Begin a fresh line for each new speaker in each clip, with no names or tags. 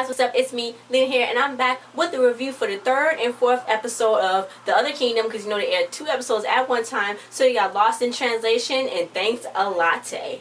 what's up? It's me, Lena here, and I'm back with the review for the 3rd and 4th episode of The Other Kingdom, because you know they aired 2 episodes at one time, so you got lost in translation, and thanks a latte.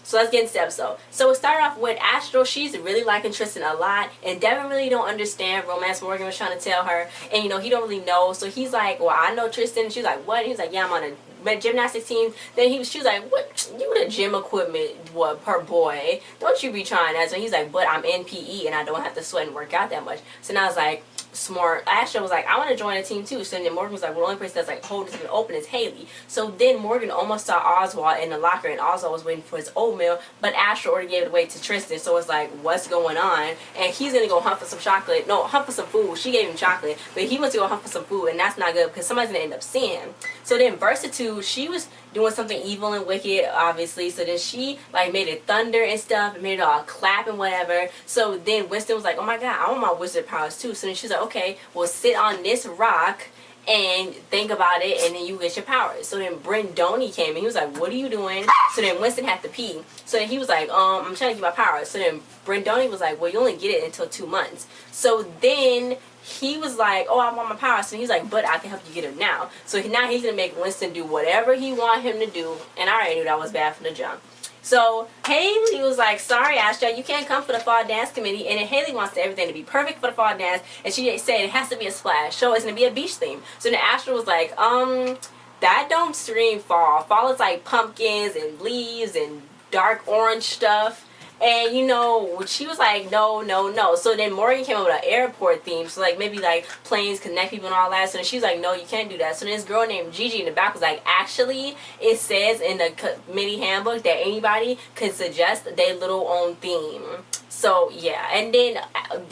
So let's get into the episode. So it started off with Astral. She's really liking Tristan a lot, and Devin really don't understand romance. Morgan was trying to tell her, and you know he don't really know. So he's like, "Well, I know Tristan." And she's like, "What?" And he's like, "Yeah, I'm on a gymnastics team." Then she was like, "What? You the gym equipment? What per boy? Don't you be trying that?" So he's like, "But I'm in PE and I don't have to sweat and work out that much." So now I was like, smart. Astral was like, "I want to join a team too." So then Morgan was like, "Well, the only person that's like hold is open is Haley." So then Morgan almost saw Oswald in the locker, and Oswald was waiting for his oatmeal, but Astral already gave it away to Tristan. So it's like, what's going on? And he's gonna go hunt for some chocolate. No, hunt for some food. She gave him chocolate, but he wants to go hunt for some food, and that's not good because somebody's gonna end up seeing him. So then Versatude, she was doing something evil and wicked, obviously. So then she like made it thunder and stuff, and made it all clap and whatever. So then Winston was like, "Oh my god, I want my wizard powers too." So then she's like, "Okay, well sit on this rock and think about it, and then you get your powers." So then Brendoni came and he was like, "What are you doing?" So then Winston had to pee. So then he was like, "I'm trying to get my powers." So then Brendoni was like, "Well, you only get it until 2 months." So then he was like, "Oh, I want my powers." So he's like, "But I can help you get them now." So now he's gonna make Winston do whatever he want him to do, and I already knew that was bad from the jump. So Haley was like, "Sorry, Astral, you can't come for the fall dance committee." And then Haley wants everything to be perfect for the fall dance, and she said it has to be a splash. So it's gonna be a beach theme. So then Astral was like, that don't scream fall. Fall is like pumpkins and leaves and dark orange stuff." And you know, she was like, "No, no, no." So then Morgan came up with an airport theme, so like maybe like planes connect people and all that. So then she was like, "No, you can't do that." So then this girl named Gigi in the back was like, "Actually, it says in the committee handbook that anybody can suggest their little own theme." So yeah, and then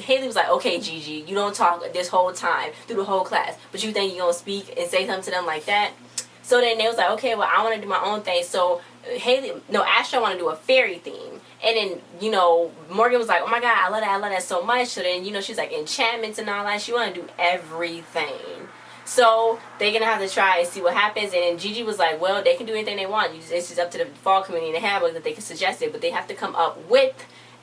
Haley was like, "Okay, Gigi, you don't talk this whole time through the whole class, but you think you're gonna speak and say something to them like that?" So then they was like, "Okay, well, I want to do my own thing." So Astral want to do a fairy theme. And then, you know, Morgan was like, "Oh my god, I love that so much." So then, you know, she's like, enchantments and all that. She want to do everything. So they're going to have to try and see what happens. And then Gigi was like, "Well, they can do anything they want. It's just up to the fall committee and the handbook that they can suggest it. But they have to come up with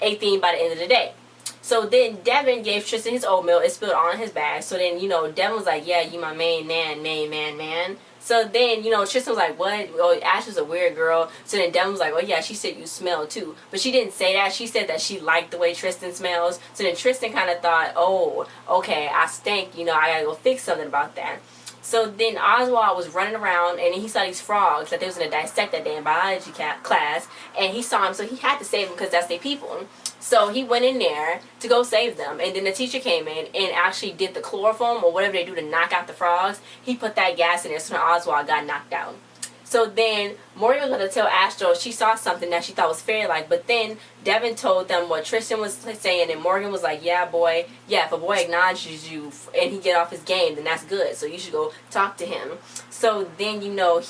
a theme by the end of the day." So then Devin gave Tristan his oatmeal. It spilled on his bag. So then, you know, Devin was like, "Yeah, you my main man." So then, you know, Tristan was like, "What? Oh, Ash is a weird girl." So then Devin was like, "Oh yeah, she said you smell too." But she didn't say that. She said that she liked the way Tristan smells. So then Tristan kind of thought, "Oh, okay, I stink. You know, I gotta go fix something about that." So then Oswald was running around, and he saw these frogs that they was going to dissect that day in biology class. And he saw them, so he had to save them because that's their people. So he went in there to go save them. And then the teacher came in and actually did the chloroform or whatever they do to knock out the frogs. He put that gas in there, so Oswald got knocked out. So then Morgan was going to tell Astral she saw something that she thought was fairy-like. But then Devin told them what Tristan was saying. And Morgan was like, "Yeah, boy. Yeah, if a boy acknowledges you and he get off his game, then that's good. So you should go talk to him." So then, you know,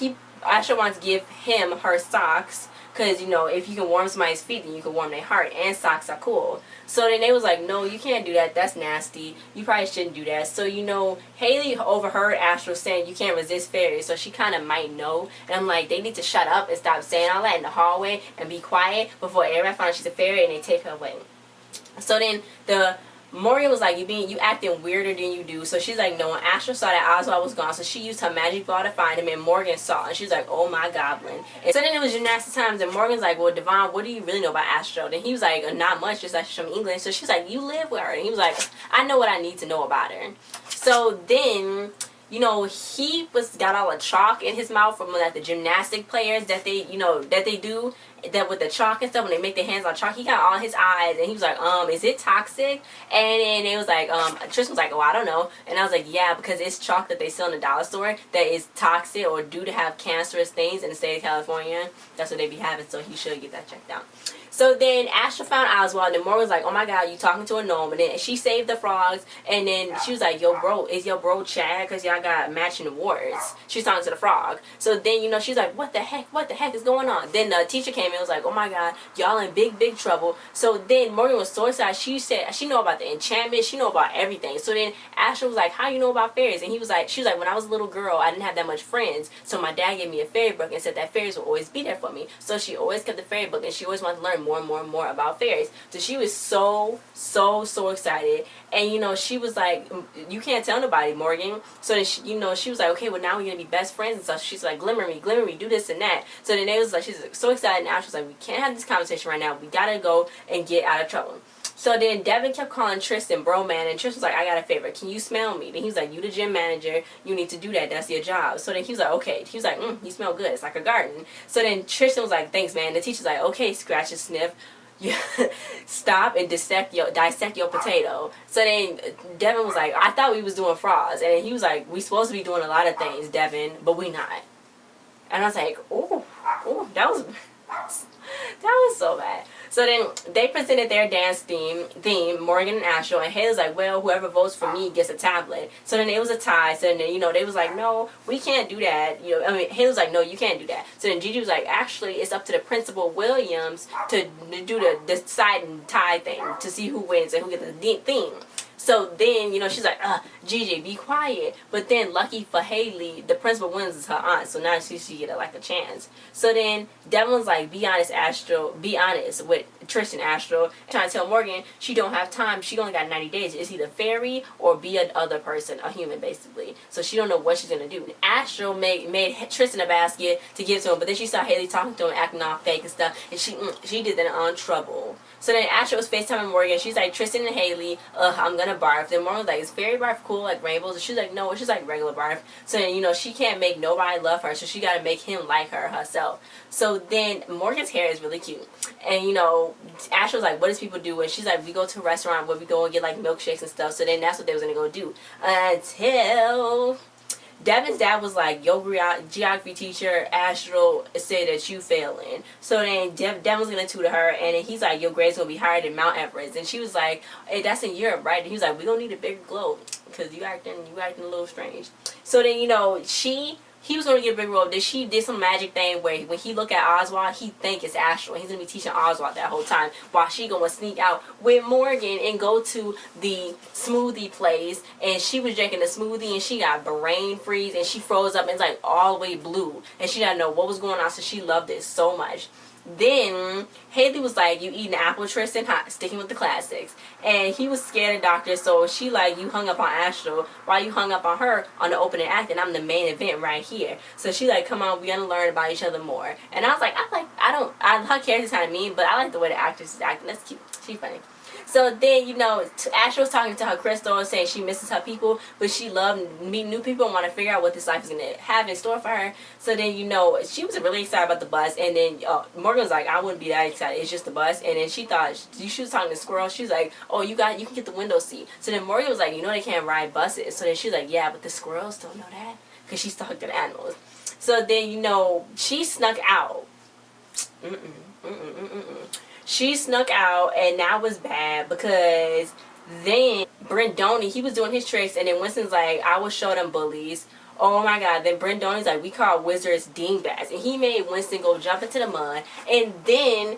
Astral wanted to give him her socks. Because, you know, if you can warm somebody's feet, then you can warm their heart. And socks are cool. So then they was like, "No, you can't do that. That's nasty. You probably shouldn't do that." So, you know, Haley overheard Astral saying you can't resist fairies. So she kind of might know. And I'm like, they need to shut up and stop saying all that in the hallway and be quiet before everybody finds she's a fairy and they take her away. So then Morgan was like, you acting weirder than you do." So she's like, "No." And Astral saw that Oswald was gone, so she used her magic ball to find him, and Morgan saw, and she's like, "Oh my goblin." And so then it was gymnastics times, and Morgan's like, "Well, Devon, what do you really know about Astral?" And he was like, "Not much, just that she's from England." So she's like, "You live with her." And he was like, "I know what I need to know about her." So then, you know, he got all the chalk in his mouth from like the gymnastic players that they do that with the chalk and stuff when they make their hands on chalk. He got all his eyes, and he was like, "Is it toxic?" And then it was like, Tristan was like, "Oh, I don't know." And I was like, "Yeah, because it's chalk that they sell in the dollar store that is toxic or due to have cancerous things in the state of California. That's what they be having, so he should get that checked out." So then Astral found Oswald, and then Morgan was like, "Oh my god, you talking to a gnome?" And then she saved the frogs, and then she was like, "Yo, bro, is your bro Chad? Because y'all y'all got matching awards. She's talking to the frog. So then, you know, she's like, what the heck is going on? Then the teacher came in and was like, oh my god, y'all in big trouble. So then Morgan was so excited. She said she know about the enchantment, she know about everything. So then Astral was like, how you know about fairies? And she was like, when I was a little girl, I didn't have that much friends, so my dad gave me a fairy book and said that fairies will always be there for me. So she always kept the fairy book, and she always wanted to learn more and more about fairies. So she was so excited. And you know, she was like, you can't tell nobody, Morgan. So then she, you know, she was like, okay, well now we're gonna be best friends and stuff. She's like, glimmer me, do this and that. So then they was like, she's so excited now. She's like, we can't have this conversation right now. We gotta go and get out of trouble. So then Devin kept calling Tristan bro man, and Tristan was like, I got a favor, can you smell me? Then he was like, you the gym manager, you need to do that, that's your job. So then he was like, okay. He was like, you smell good, it's like a garden. So then Tristan was like, thanks man. The teacher's like, okay, scratch and sniff. Stop and dissect your potato. So then Devin was like, I thought we was doing frauds. And he was like, we supposed to be doing a lot of things, Devin, but we not. And I was like, oh, that was so bad. So then they presented their dance theme, Morgan and Astral, and Haley's like, well, whoever votes for me gets a tablet. So then it was a tie. So then, you know, they was like, no, we can't do that. You know, I mean, Haley was like, no, you can't do that. So then Gigi was like, actually, it's up to the Principal Williams to do the decide and tie thing to see who wins and who gets the theme. So then, you know, she's like, Gigi, be quiet. But then, lucky for Haley, the principal wins is her aunt. So now she get like a chance. So then, Devin was like, be honest, Astral. Be honest with Tristan, Astral. Trying to tell Morgan she don't have time. She only got 90 days. It's either fairy or be another person, a human, basically. So she don't know what she's going to do. Astral made Tristan a basket to give to him. But then she saw Haley talking to him, acting all fake and stuff. And she did that on trouble. So then Astral was FaceTiming Morgan. She's like, Tristan and Haley, I'm gonna barf. Then Morgan was like, is fairy barf cool like rainbows? And she's like, no, it's just like regular barf. So then, you know, she can't make nobody love her, so she gotta make him like her herself. So then Morgan's hair is really cute. And you know, Astral's like, what does people do? And she's like, we go to a restaurant where we go and get like milkshakes and stuff. So then that's what they was gonna go do. Until Devin's dad was like, your geography teacher, Astral, said that you failing. So then Devin was going to tutor her, and then he's like, your grade's going to be higher than Mount Everest. And she was like, hey, that's in Europe, right? And he was like, we're going to need a bigger globe because you acting a little strange. So then, you know, he was going to get a big role. Then she did some magic thing where when he look at Oswald, he think it's Astral. He's going to be teaching Oswald that whole time while she going to sneak out with Morgan and go to the smoothie place. And she was drinking the smoothie and she got brain freeze and she froze up and it's like all the way blue. And she didn't know what was going on, so she loved it so much. Then Haley was like, you eating apple, Tristan? Sticking with the classics. And he was scared of doctors, so she like, you hung up on Astral while you hung up on her on the opening act, and I'm the main event right here. So she like, come on, we're gonna learn about each other more. And I was like, her character's kind of mean, but I like the way the actress is acting. That's cute. She's funny. So then, you know, Astral was talking to her Crystal and saying she misses her people, but she loved meeting new people and want to figure out what this life is going to have in store for her. So then, you know, she was really excited about the bus. And then Morgan was like, I wouldn't be that excited. It's just the bus. And then she thought, she was talking to Squirrel. She was like, oh, you can get the window seat. So then Morgan was like, you know they can't ride buses. So then she was like, yeah, but the squirrels don't know that because she's talking to the animals. So then, you know, she snuck out. She snuck out, and that was bad because then Brendoni, he was doing his tricks, and then Winston's like, I will show them bullies. Oh my god. Then Brendoni's like, we call wizards dingbats. And he made Winston go jump into the mud. And then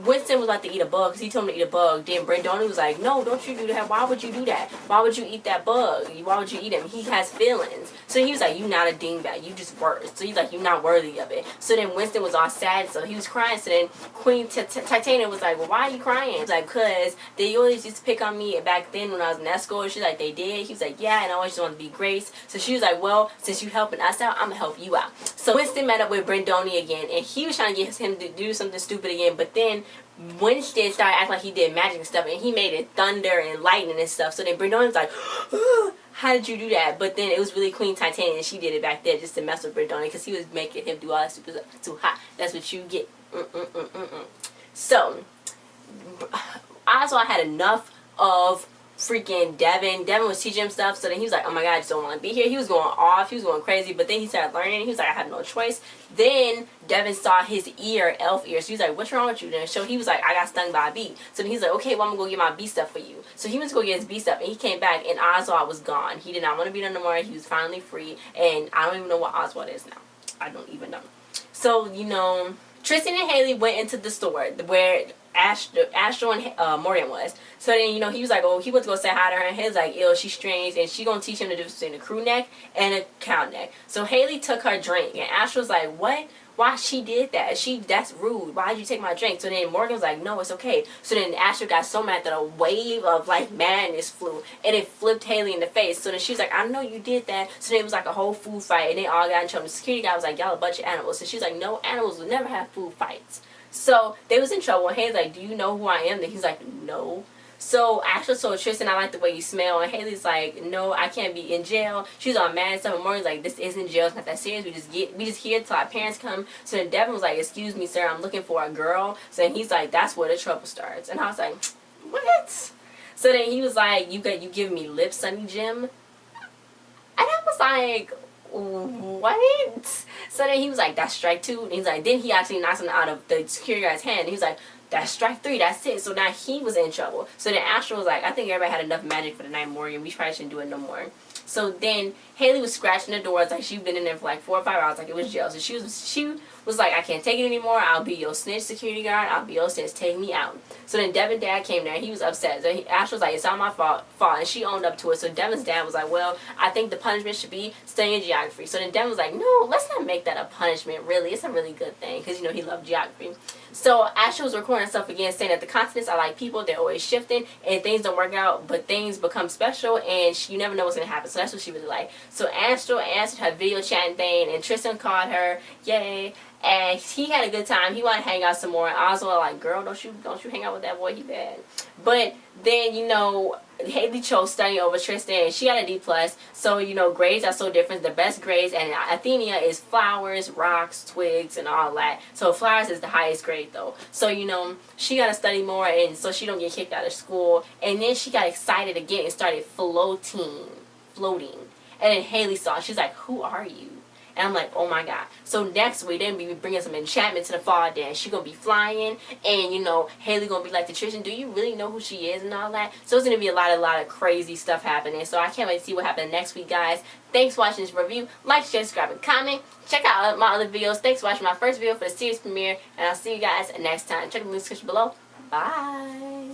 Winston was about to eat a bug because he told him to eat a bug. Then Brendoni was like, no, don't you do that. Why would you do that? Why would you eat that bug? Why would you eat him? He has feelings. So he was like, you not a dingbat. You just worse. So he's like, you're not worthy of it. So then Winston was all sad. So he was crying. So then Queen Titania was like, well, why are you crying? He was like, because they always used to pick on me back then when I was in that school. She's like, they did. He was like, yeah, and I always just wanted to be Grace. So she was like, well, since you helping us out, I'm going to help you out. So Winston met up with Brendoni again, and he was trying to get him to do something stupid again, but then Winston started acting like he did magic and stuff, and he made it thunder and lightning and stuff. So then Brendoni was like, how did you do that? But then it was really Queen Titania, and she did it back there just to mess with Brendoni because he was making him do all that stupid stuff. Too hot. That's what you get. So Oswald had enough of freaking Devin. Devin was teaching him stuff, so then he was like, oh my god, I just don't want to be here. He was going off, he was going crazy, but then he started learning. He was like, I had no choice. Then Devin saw his ear, elf ear, so he was like, what's wrong with you? Then so he was like, I got stung by a bee. So then he's like, okay, well, I'm gonna go get my bee stuff for you. So he went to go get his bee stuff, and he came back, and Oswald was gone. He did not want to be there no more. He was finally free, and I don't even know what Oswald is now. I don't even know. So, you know, Tristan and Haley went into the store where Astral and Morgan was. So then, you know, he was like, oh, he went to go say hi to her, and Haley's like, ew, she's strange, and she gonna teach him the difference between a crew neck and a cow neck. So Haley took her drink, and Astral's like, what? Why she did that? That's rude. Why did you take my drink? So then Morgan was like, no, it's okay. So then Astral got so mad that a wave of like madness flew, and it flipped Haley in the face. So then she was like, I know you did that. So then it was like a whole food fight, and they all got in trouble. The security guy was like, y'all a bunch of animals. So she was like, no, animals will never have food fights. So they was in trouble, and Haley's like, do you know who I am? And he's like, no. So Ashley told Tristan, I like the way you smell, and Haley's like, no, I can't be in jail. She's all mad and stuff, and Morgan's like, this isn't jail, it's not that serious, we just here till our parents come. So then Devin was like, excuse me, sir, I'm looking for a girl. So then he's like, that's where the trouble starts. And I was like, what? So then he was like, you give me lip, Sonny Jim? And I was like, what? So then he was like, that's strike 2. And he's like, then he actually knocked something out of the security guard's hand. And he was like, that's strike 3, that's it. So now he was in trouble. So then Astral was like, I think everybody had enough magic for the night, Morgan. We probably shouldn't do it no more. So then Haley was scratching the doors like she'd been in there for like 4 or 5 hours, like it was jail. So she was like, I can't take it anymore. I'll be your snitch, security guard. I'll be your snitch. Take me out. So then Devin's dad came there. He was upset. So Astral was like, it's all my fault. And she owned up to it. So Devin's dad was like, well, I think the punishment should be studying geography. So then Devin was like, no, let's not make that a punishment, really. It's a really good thing because, you know, he loved geography. So Astral was recording herself again saying that the continents are like people. They're always shifting and things don't work out, but things become special and you never know what's going to happen. So that's what she really liked. So Astral answered her video chatting thing, and Tristan called her. Yay. And he had a good time. He wanted to hang out some more. And Oswald like, girl, don't you hang out with that boy. He bad. But then, you know, Haley chose studying over Tristan. She got a D+. So, you know, grades are so different. The best grades. And Athenia is flowers, rocks, twigs, and all that. So flowers is the highest grade, though. So, you know, she got to study more, and so she don't get kicked out of school. And then she got excited again and started floating. And then Haley saw it. She's like, who are you? And I'm like, oh my god. So next week, they're going to be bringing some enchantment to the fall dance. She's going to be flying. And, you know, Haley going to be like, Tristan, do you really know who she is and all that? So it's going to be a lot of crazy stuff happening. So I can't wait to see what happens next week, guys. Thanks for watching this review. Like, share, subscribe, and comment. Check out my other videos. Thanks for watching my first video for the series premiere. And I'll see you guys next time. Check the link description below. Bye.